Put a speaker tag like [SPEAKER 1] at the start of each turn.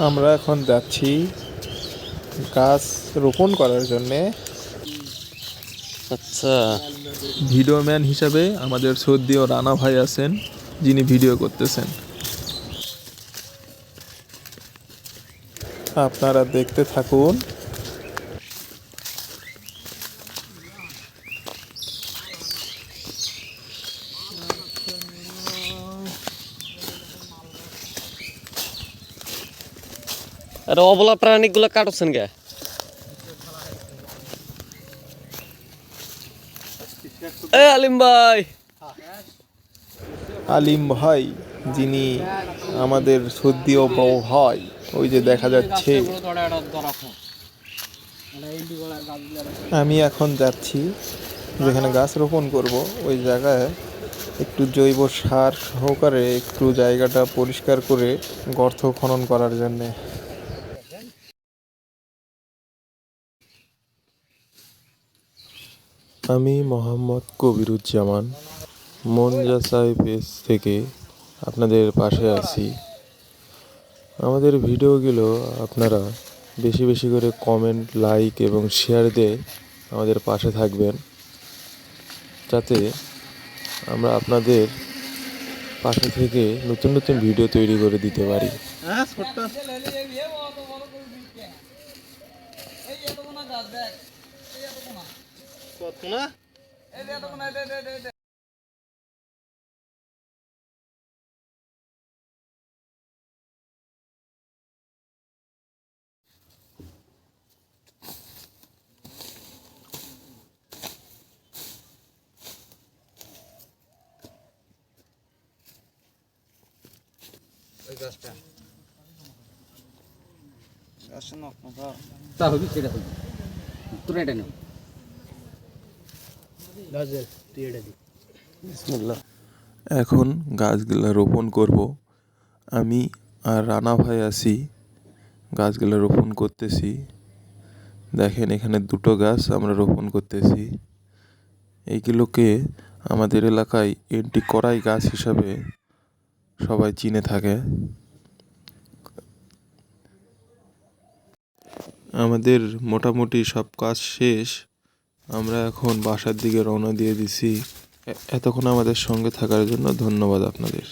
[SPEAKER 1] আমরা এখন যাচ্ছি গাছ রোপণ করার জন্যে।
[SPEAKER 2] আচ্ছা,
[SPEAKER 1] ভিডিও ম্যান হিসাবে আমাদের সর্দি ও রানা ভাই আছেন, যিনি ভিডিও করতেছেন। আপনারা দেখতে থাকুন।
[SPEAKER 2] আরে অবলা প্রাণীগুলো কাটছেন কে? আলিম ভাই,
[SPEAKER 1] আলিম ভাই, যিনি আমাদের সর্দি ও বউ হয়, ওই যে দেখা যাচ্ছে। আমি এখন যাচ্ছি যেখানে গাছ রোপণ করব, ওই জায়গায় একটু জৈব সার সহকারে একটু জায়গাটা পরিষ্কার করে গর্ত খনন করার জন্যে। আমি মোহাম্মদ কবিরুজ্জামান মনজাসাই পেজ থেকে আপনাদের পাশে আছি। আমাদের ভিডিওগুলো আপনারা বেশি বেশি করে কমেন্ট, লাইক এবং শেয়ার দিয়ে আমাদের পাশে থাকবেন, যাতে আমরা আপনাদের পাশে থেকে নতুন নতুন ভিডিও তৈরি করে দিতে পারি। এখন গাছগুলা রোপণ করব। আমি আর রানা ভাই আছি, গাছগুলা রোপণ করতেছি। দেখেন, এখানে দুটো গাছ আমরা রোপণ করতেছি। এইগুলোকে আমাদের এলাকায় এন্টি করাই গাছ হিসাবে সবাই চিনে থাকে। আমাদের মোটামুটি সব কাজ শেষ। আমরা এখন বাসার দিকে রওনা দিয়ে দিছি। এতক্ষণ আমাদের সঙ্গে থাকার জন্য ধন্যবাদ আপনাদের।